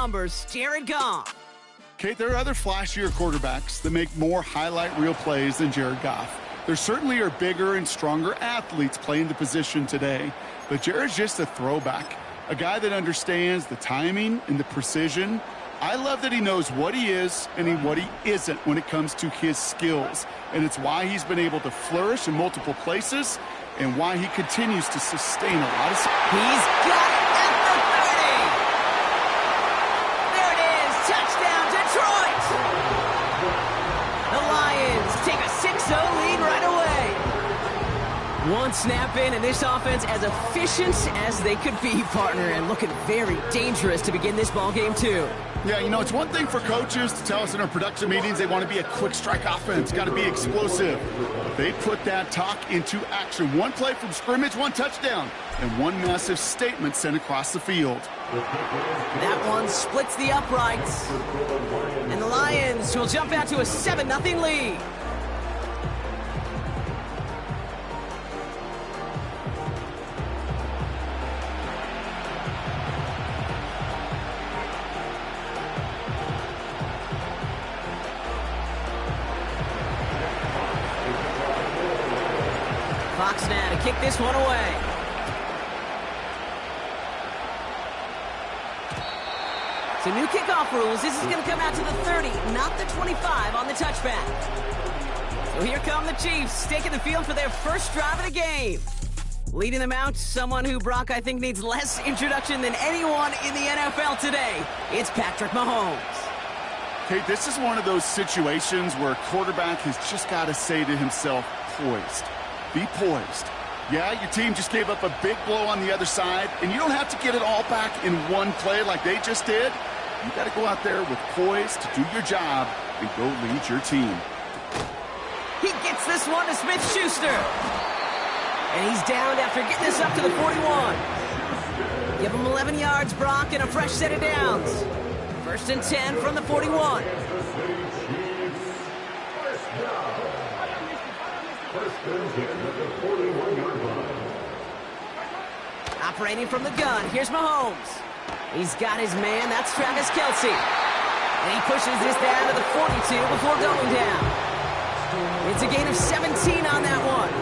numbers, Jared Goff. Kate, there are other flashier quarterbacks that make more highlight reel plays than Jared Goff. There certainly are bigger and stronger athletes playing the position today, but Jared's just a throwback, a guy that understands the timing and the precision. I love that he knows what he is and what he isn't when it comes to his skills, and it's why he's been able to flourish in multiple places and why he continues to sustain a lot of... He's got it at the 30! There it is! Touchdown, Detroit! The Lions take a 6-0 lead right away. One snap in, and this offense as efficient as they could be, partner, and looking very dangerous to begin this ball game, too. Yeah, you know, it's one thing for coaches to tell us in our production meetings they want to be a quick strike offense, got to be explosive. But they put that talk into action. One play from scrimmage, one touchdown, and one massive statement sent across the field. That one splits the uprights. And the Lions will jump out to a 7-0 lead. Fox now to kick this one away. So new kickoff rules. This is going to come out to the 30, not the 25 on the touchback. So here come the Chiefs, taking the field for their first drive of the game. Leading them out, someone who, Brock, I think needs less introduction than anyone in the NFL today. It's Patrick Mahomes. Kate, this is one of those situations where a quarterback has just got to say to himself, poised. Be poised. Yeah, your team just gave up a big blow on the other side, and you don't have to get it all back in one play like they just did. You got to go out there with poise to do your job and go lead your team. He gets this one to Smith-Schuster. And he's downed after getting this up to the 41. Give him 11 yards, Brock, and a fresh set of downs. 1st and 10 from the 41. Operating from the gun, here's Mahomes. He's got his man, that's Travis Kelce. And he pushes this down to the 42 before going down. It's a gain of 17 on that one.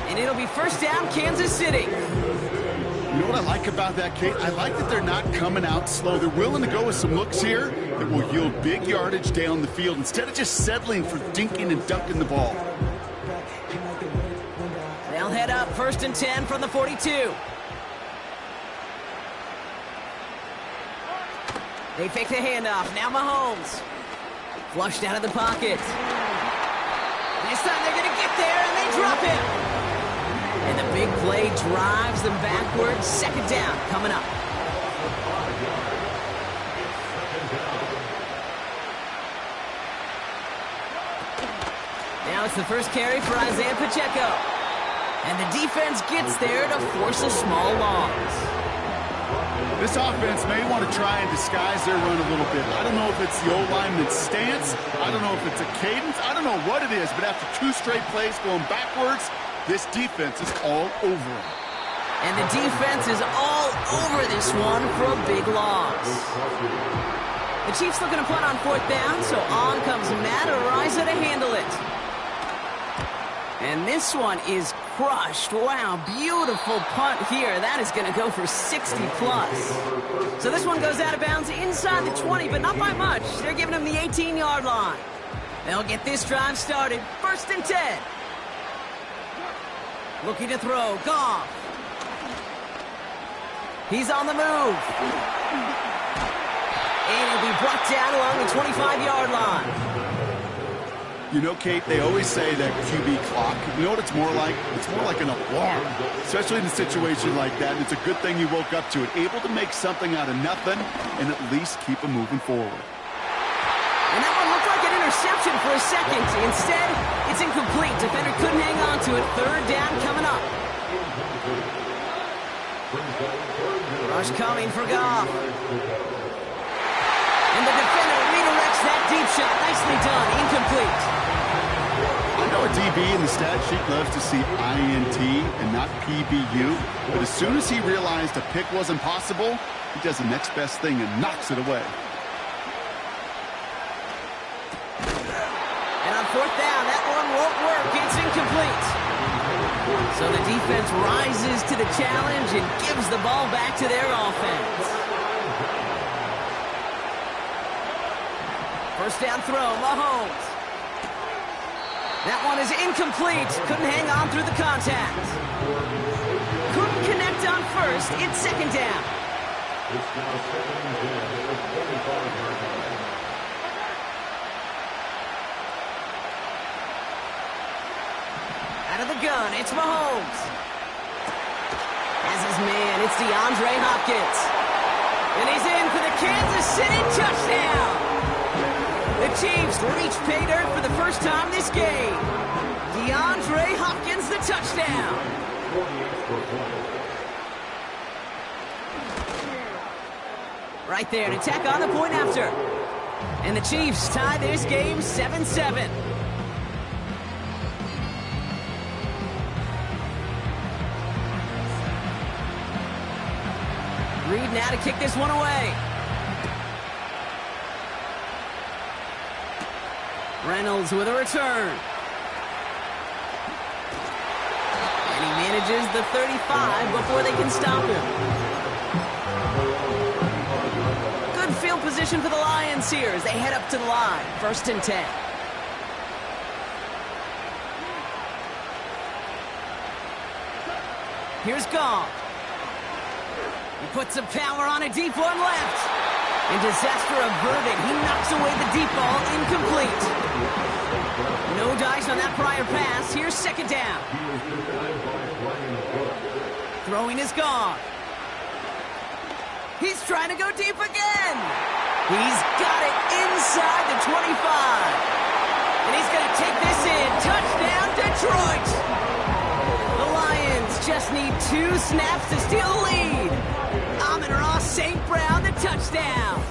And it'll be first down, Kansas City. You know what I like about that, Kate? I like that they're not coming out slow. They're willing to go with some looks here that will yield big yardage down the field instead of just settling for dinking and dunking the ball. They'll head up 1st and 10 from the 42. They fake the handoff. Now Mahomes. Flushed out of the pocket. This time they're going to get there, and they drop him. And the big play drives them backwards. 2nd down coming up. Now it's the first carry for Isaiah Pacheco. And the defense gets there to force a small loss. This offense may want to try and disguise their run a little bit. I don't know if it's the old lineman's stance. I don't know if it's a cadence. I don't know what it is, but after 2 straight plays going backwards, this defense is all over them. And the defense is all over this one for a big loss. The Chiefs looking to punt on 4th down, so on comes Matt Araiza to handle it. And this one is crushed. Wow, beautiful punt here. That is going to go for 60-plus. So this one goes out of bounds inside the 20, but not by much. They're giving him the 18-yard line. They'll get this drive started. 1st and 10. Looking to throw. Goff. He's on the move. And he'll be brought down along the 25-yard line. You know, Kate, they always say that QB clock. You know what it's more like? It's more like an alarm, especially in a situation like that. And it's a good thing you woke up to it, able to make something out of nothing and at least keep them moving forward. And that one looked like an interception for a second. Instead, it's incomplete. Defender couldn't hang on to it. 3rd down coming up. Rush coming for Goff. And the defender redirects that deep shot. Nicely done. Incomplete. I know a DB in the stat sheet loves to see INT and not PBU, but as soon as he realized a pick wasn't possible, he does the next best thing and knocks it away. fourth down. That one won't work. It's incomplete. So the defense rises to the challenge and gives the ball back to their offense. First down throw, Mahomes. That one is incomplete. Couldn't hang on through the contact. Couldn't connect on first. It's second down. It's now second and 10 at the 25-yard line. Out of the gun, it's Mahomes. As his man, it's DeAndre Hopkins. And he's in for the Kansas City touchdown. The Chiefs reach pay dirt for the first time this game. DeAndre Hopkins, the touchdown. Right there, an attack on the point after. And the Chiefs tie this game 7-7. Reed now to kick this one away. Reynolds with a return. And he manages the 35 before they can stop him. Good field position for the Lions here as they head up to the line. First and 10. Here's Goff. He puts some power on a deep one left. And disaster averted. He knocks away the deep ball, incomplete. No dice on that prior pass. Here's second down. Throwing is Goff. He's trying to go deep again. He's got it inside the 25. And he's going to take this in. Touchdown, Detroit. The Lions just need 2 snaps to steal the lead. Amon-Ra St. Brown, the touchdown.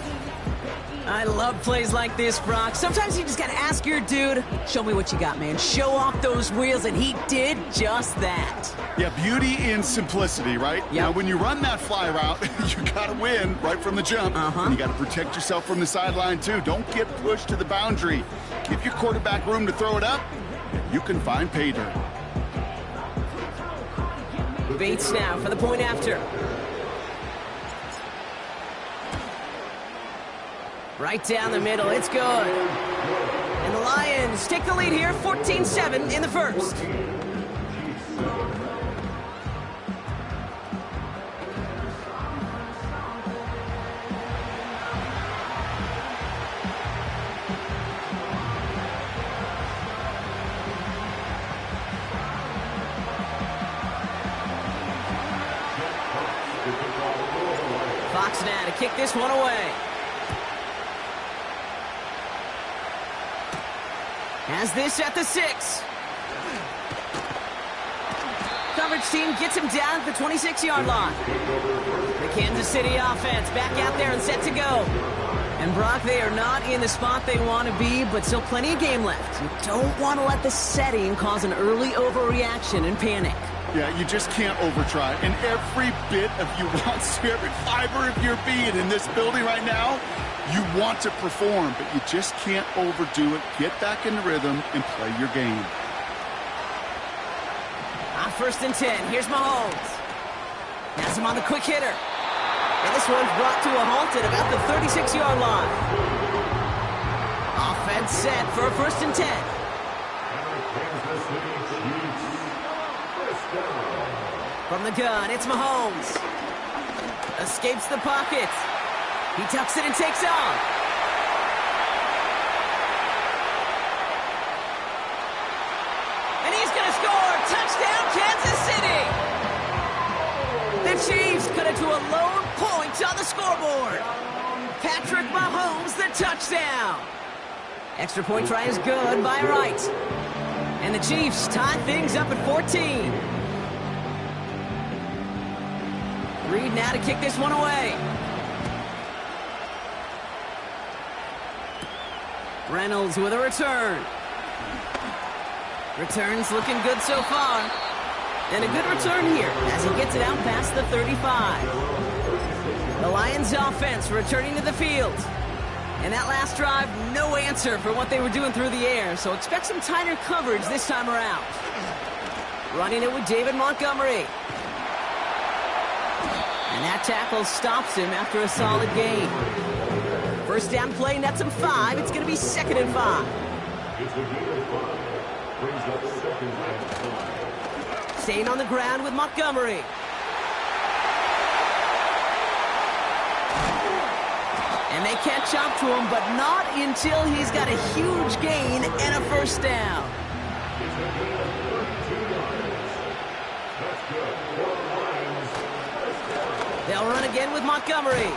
I love plays like this, Brock. Sometimes you just got to ask your dude, show me what you got, man. Show off those wheels, and he did just that. Yeah, beauty in simplicity, right? Yep. Now, when you run that fly route, you got to win right from the jump. And you got to protect yourself from the sideline, too. Don't get pushed to the boundary. Give your quarterback room to throw it up, and you can find pay dirt. Bates now for the point after. Right down the middle, it's good. And the Lions take the lead here, 14-7 in the first. Fox now to kick this one away. Has this at the 6. Coverage team gets him down at the 26-yard line. The Kansas City offense back out there and set to go. And Brock, they are not in the spot they want to be, but still plenty of game left. You don't want to let the setting cause an early overreaction and panic. Yeah, you just can't overtry. And every bit of you wants to, every fiber of your being in this building right now, you want to perform, but you just can't overdo it. Get back in the rhythm and play your game. On first and 10, here's Mahomes. Has him on the quick hitter. And this one's brought to a halt at about the 36-yard line. Offense set for a first and 10. From the gun, it's Mahomes. Escapes the pocket. He tucks it and takes off. And he's going to score. Touchdown, Kansas City. The Chiefs cut it to a lone point on the scoreboard. Patrick Mahomes, the touchdown. Extra point try is good by Wright. And the Chiefs tie things up at 14. Reed now to kick this one away. Reynolds with a return. Returns looking good so far. And a good return here as he gets it out past the 35. The Lions offense returning to the field. And that last drive, no answer for what they were doing through the air, so expect some tighter coverage this time around. Running it with David Montgomery. And that tackle stops him after a solid gain. First down play nets him 5. It's going to be 2nd and 5. It's a gain of 5. Brings up 2nd and 5. Staying on the ground with Montgomery. And they catch up to him, but not until he's got a huge gain and a first down. It's a gain of 32 yards. That's good. For the Lions. First down. They'll run again with Montgomery.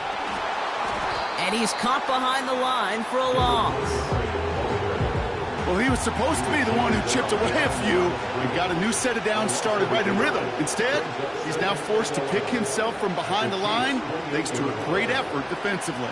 And he's caught behind the line for a loss. Well, he was supposed to be the one who chipped away a few and got a new set of downs started right in rhythm. Instead, he's now forced to pick himself from behind the line thanks to a great effort defensively.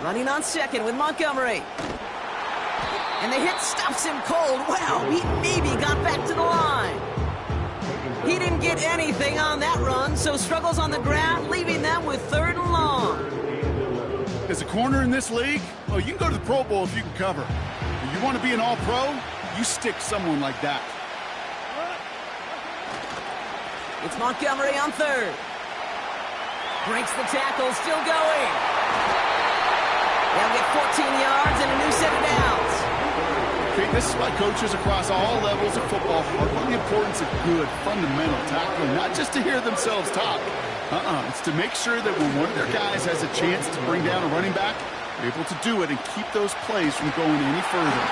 Running on 2nd with Montgomery. And the hit stops him cold. Wow, he maybe got back to the line. He didn't get anything on that run, so struggles on the ground, leaving them with 3rd and long. As a corner in this league, well, you can go to the Pro Bowl if you can cover. If you want to be an All-Pro, you stick someone like that. It's Montgomery on 3rd. Breaks the tackle, still going. They'll get 14 yards and a new set of downs. Okay, this is why coaches across all levels of football harp on the importance of good, fundamental tackling, not just to hear themselves talk. It's to make sure that when one of their guys has a chance to bring down a running back, they're able to do it and keep those plays from going any further.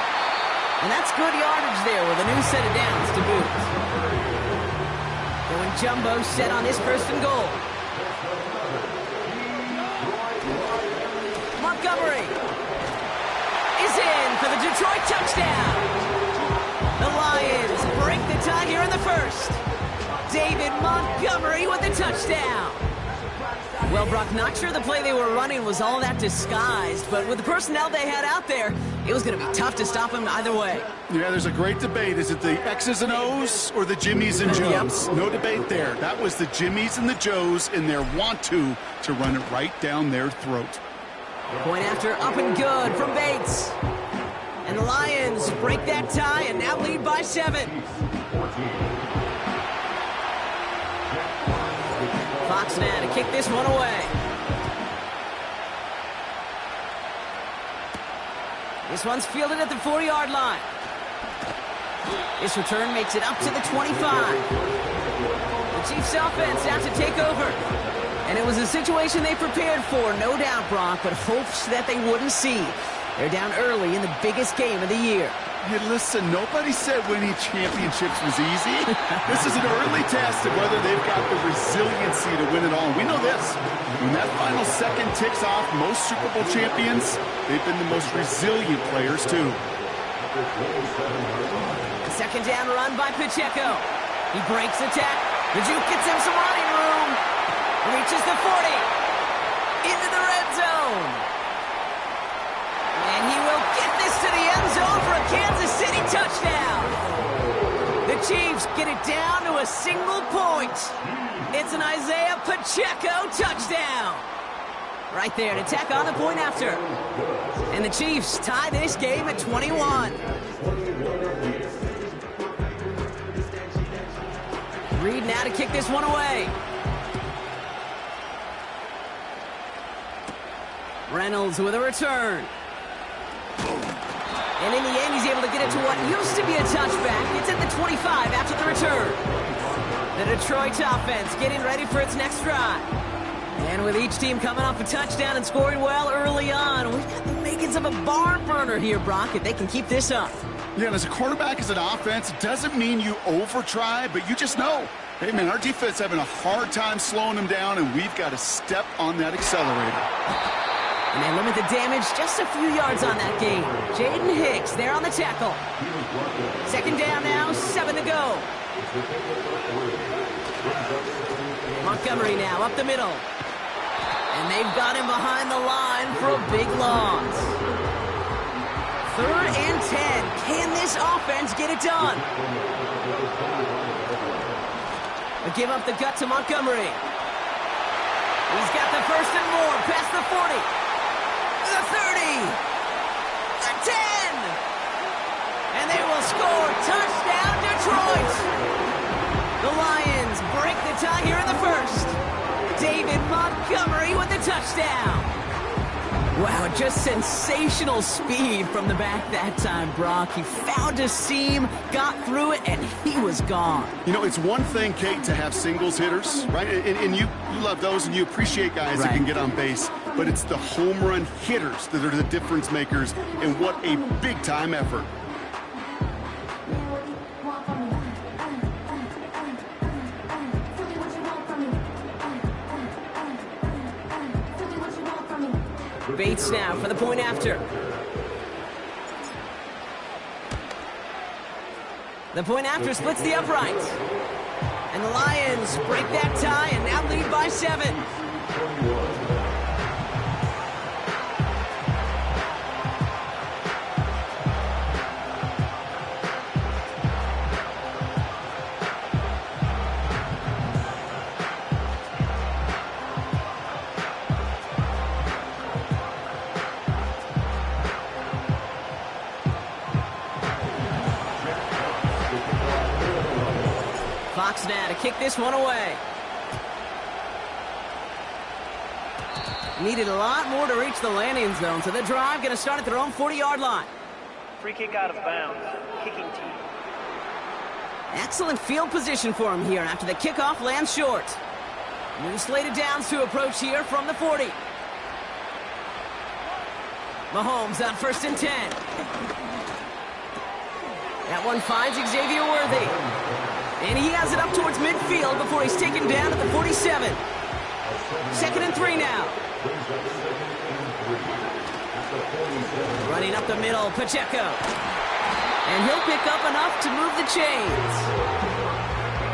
And that's good yardage there with a new set of downs to boot. Going jumbo set on his 1st and goal. Montgomery is in for the Detroit touchdown. The Lions break the tie here in the 1st. David Montgomery with the touchdown. Well, Brock, not sure the play they were running was all that disguised, but with the personnel they had out there, it was going to be tough to stop him either way. Yeah, there's a great debate. Is it the X's and O's or the Jimmies and Joes? Yep. No debate there. That was the Jimmies and the Joes in their want-to run it right down their throat. Point after up and good from Bates. And the Lions break that tie and now lead by 7. Fox now to kick this one away. This one's fielded at the 4-yard line. This return makes it up to the 25. The Chiefs offense out to take over. And it was a situation they prepared for, no doubt, Brock, but hopes that they wouldn't see. They're down early in the biggest game of the year. Hey, listen, nobody said winning championships was easy. This is an early test of whether they've got the resiliency to win it all. We know this. When that final second ticks off, most Super Bowl champions, they've been the most resilient players, too. Second down run by Pacheco. He breaks the tackle. The Juke gets him some running room. Reaches the 40. Into the red zone. And he will get this to the end zone for a Kansas City touchdown. The Chiefs get it down to a single point. It's an Isaiah Pacheco touchdown. Right there to tack on the point after. And the Chiefs tie this game at 21. Reed now to kick this one away. Reynolds with a return. And in the end, he's able to get it to what used to be a touchback. It's at the 25 after the return. The Detroit offense getting ready for its next drive. And with each team coming off a touchdown and scoring well early on, we've got the makings of a barn burner here, Brock, if they can keep this up. Yeah, and as a quarterback, as an offense, it doesn't mean you over-try, but you just know, hey, man, our defense having a hard time slowing them down, and we've got to step on that accelerator. And they limit the damage just a few yards on that game. Jaden Hicks there on the tackle. Second down now, 7 to go. Montgomery now up the middle. And they've got him behind the line for a big loss. 3rd and 10. Can this offense get it done? A give up the gut to Montgomery. He's got the first and more past the 40. The 30. The 10. And they will score. Touchdown, Detroit. The Lions break the tie here in the first. David Montgomery with the touchdown. Wow, just sensational speed from the back that time, Brock. He found a seam, got through it, and he was gone. You know, it's one thing, Kate, to have singles hitters, right? And you love those, and you appreciate guys that can get on base. But it's the home run hitters that are the difference makers, and what a big-time effort. Bates now for the point after. The point after splits the uprights. And the Lions break that tie and now lead by 7. Fox now to kick this one away. Needed a lot more to reach the landing zone, so the drive going to start at their own 40-yard line. Free kick out of bounds. Kicking team. Excellent field position for him here after the kickoff lands short. New slated downs to approach here from the 40. Mahomes on 1st and 10. That one finds Xavier Worthy. And he has it up towards midfield before he's taken down at the 47. 2nd and 3 now. Running up the middle, Pacheco. And he'll pick up enough to move the chains.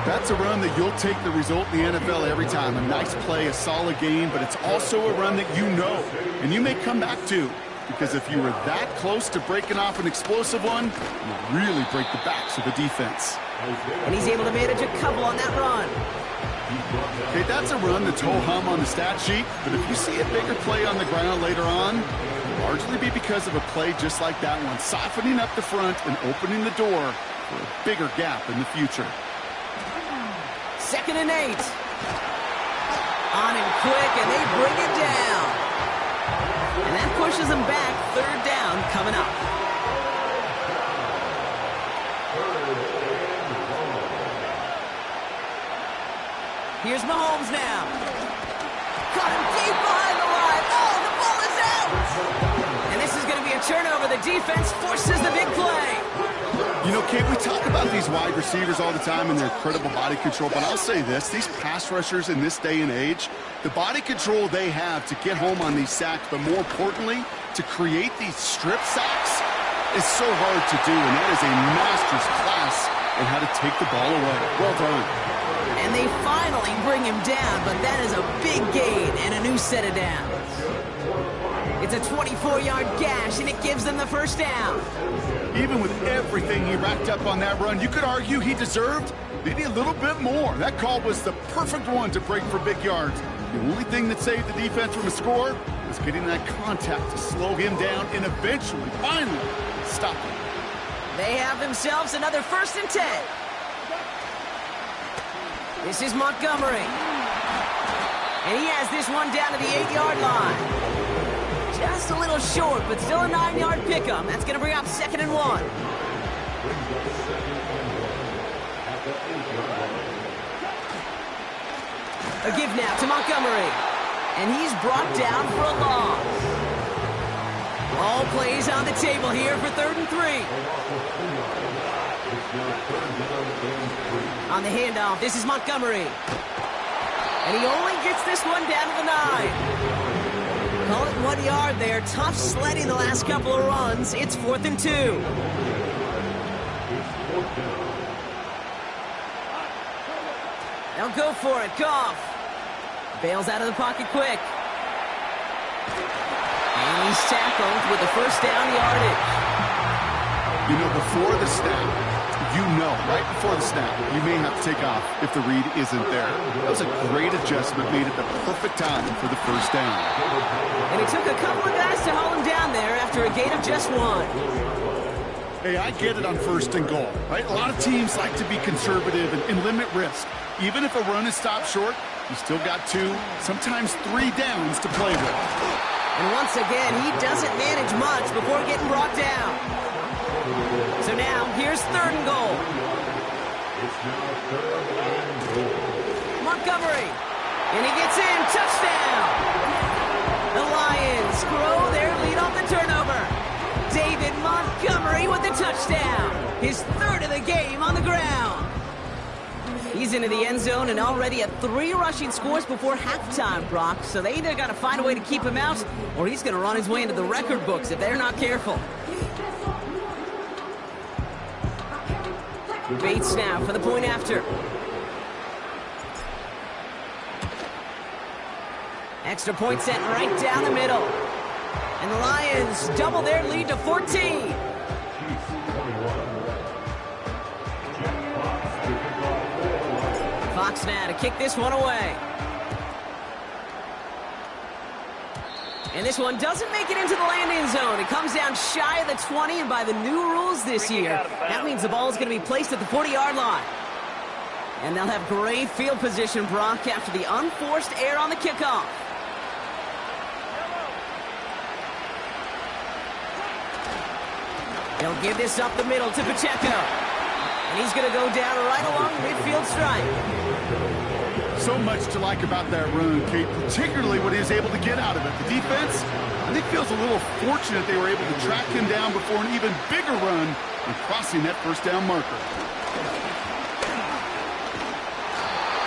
That's a run that you'll take the result in the NFL every time. A nice play, a solid game, but it's also a run that you know, and you may come back to. Because if you were that close to breaking off an explosive one, you really break the backs of the defense. And he's able to manage a couple on that run. Okay, that's a run that's ho-hum on the stat sheet, but if you see a bigger play on the ground later on, it'll largely be because of a play just like that one, softening up the front and opening the door for a bigger gap in the future. 2nd and 8. On him quick, and they bring it down. And that pushes them back. 3rd down coming up. Here's Mahomes now. Caught him deep behind the line. Oh, the ball is out. And this is going to be a turnover. The defense forces the big play. You know, Kate, we talk about these wide receivers all the time and their incredible body control, but I'll say this, these pass rushers in this day and age, the body control they have to get home on these sacks, but more importantly, to create these strip sacks is so hard to do, and that is a master's class in how to take the ball away. Well done. And they finally bring him down, but that is a big gain and a new set of downs. It's a 24-yard gash, and it gives them the 1st down. Even with everything he racked up on that run, you could argue he deserved maybe a little bit more. That call was the perfect one to break for big yards. The only thing that saved the defense from a score was getting that contact to slow him down and eventually, finally, stop him. They have themselves another 1st and 10. This is Montgomery. And he has this one down to the 8-yard line. Just a little short, but still a 9-yard pickup. That's going to bring up 2nd and 1. A give now to Montgomery. And he's brought down for a loss. All plays on the table here for 3rd and 3. On the handoff, this is Montgomery. And he only gets this one down to the 9. Call it 1 yard there. Tough sledding the last couple of runs. It's 4th and 2. They'll go for it. Goff bails out of the pocket quick. And he's tackled with the first down yardage. You know, before the snap, right before the snap, you may have to take off if the read isn't there. That was a great adjustment made at the perfect time for the first down. And it took a couple of guys to haul him down there after a gain of just 1. Hey, I get it on 1st and goal, right? A lot of teams like to be conservative and limit risk. Even if a run is stopped short, you still got 2, sometimes 3 downs to play with. And once again, he doesn't manage much before getting brought down. So now, here's 3rd and goal. It's now 3rd and goal. Montgomery. And he gets in. Touchdown. The Lions grow their lead off the turnover. David Montgomery with the touchdown. His 3rd of the game on the ground. He's into the end zone and already at 3 rushing scores before halftime, Brock. So they either got to find a way to keep him out, or he's going to run his way into the record books if they're not careful. Bates now for the point after. Extra point set right down the middle. And the Lions double their lead to 14. Fox now to kick this one away. And this one doesn't make it into the landing zone. It comes down shy of the 20, and by the new rules this year, that means the ball is going to be placed at the 40-yard line. And they'll have great field position, Brock, after the unforced error on the kickoff. They'll give this up the middle to Pacheco. And he's going to go down right along the midfield stripe. So much to like about that run, Kate, particularly what he was able to get out of it. The defense, I think, feels a little fortunate they were able to track him down before an even bigger run and crossing that first down marker.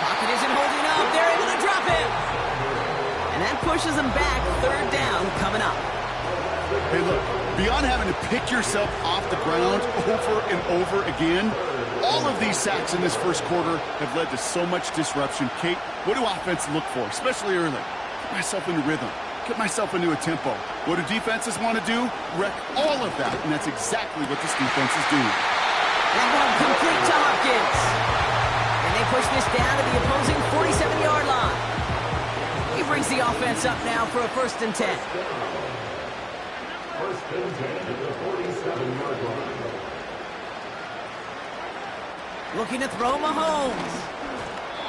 Pocket isn't holding up. They're able to drop him. And that pushes them back. 3rd down coming up. Hey, look, beyond having to pick yourself off the ground over and over again, all of these sacks in this first quarter have led to so much disruption. Kate, what do offense look for, especially early? Get myself into rhythm. Get myself into a tempo. What do defenses want to do? Wreck all of that, and that's exactly what this defense is doing. And one complete to Hopkins. And they push this down to the opposing 47-yard line. He brings the offense up now for a 1st and 10. 1st and 10 at the 47-yard line. Looking to throw Mahomes.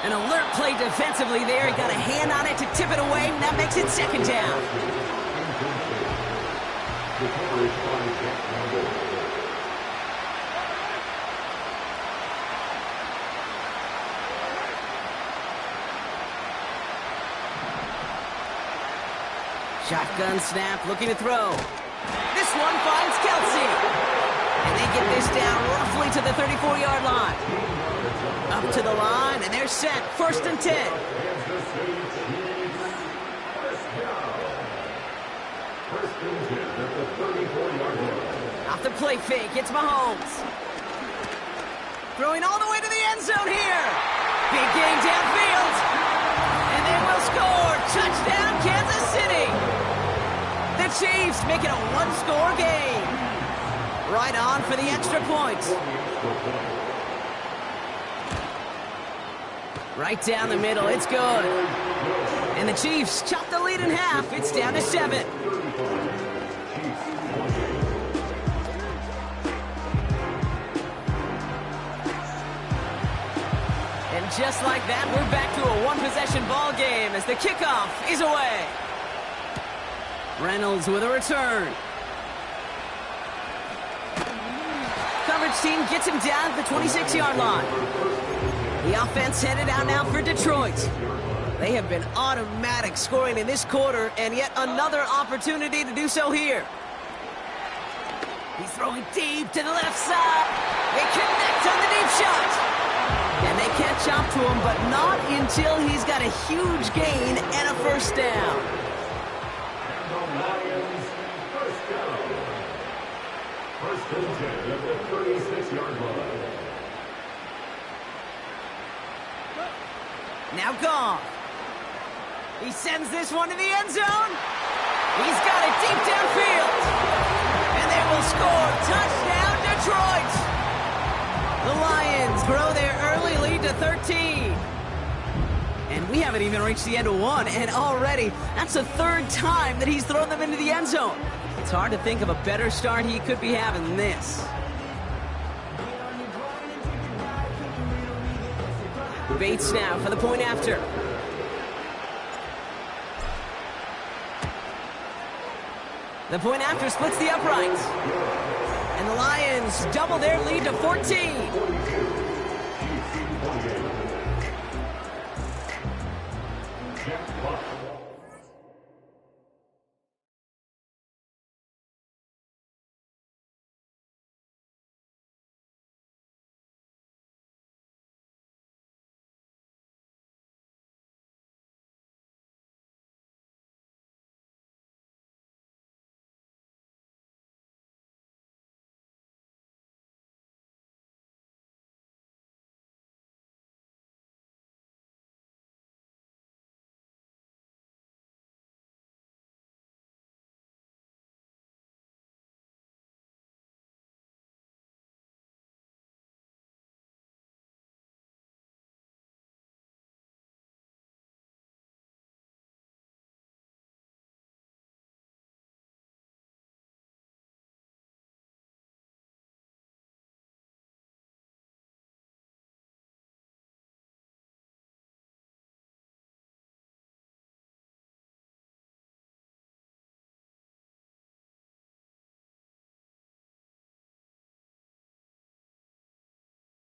An alert play defensively there. He got a hand on it to tip it away, and that makes it 2nd down. Shotgun snap, looking to throw. This one finds Kelsey. And they get this down roughly to the 34-yard line. Up to the line, and they're set. 1st and 10. Off the play fake, it's Mahomes. Throwing all the way to the end zone here. Big gain downfield. And they will score. Touchdown, Kansas City. The Chiefs make it a 1-score game. Right on for the extra point. Right down the middle, it's good. And the Chiefs chop the lead in half. It's down to 7. And just like that, we're back to a 1-possession ball game as the kickoff is away. Reynolds with a return. Coverage team gets him down at the 26-yard line. The offense headed out now for Detroit. They have been automatic scoring in this quarter, and yet another opportunity to do so here. He's throwing deep to the left side. They connect on the deep shot. And they catch up to him, but not until he's got a huge gain and a 1st down. First and 10 at the 36-yard line. Now Goff. He sends this one to the end zone. He's got it deep downfield. And they will score. Touchdown, Detroit. The Lions grow their early lead to 13. And we haven't even reached the end of one. And already, that's the third time that he's thrown them into the end zone. It's hard to think of a better start he could be having than this. Bates now for the point after. The point after splits the uprights. And the Lions double their lead to 14.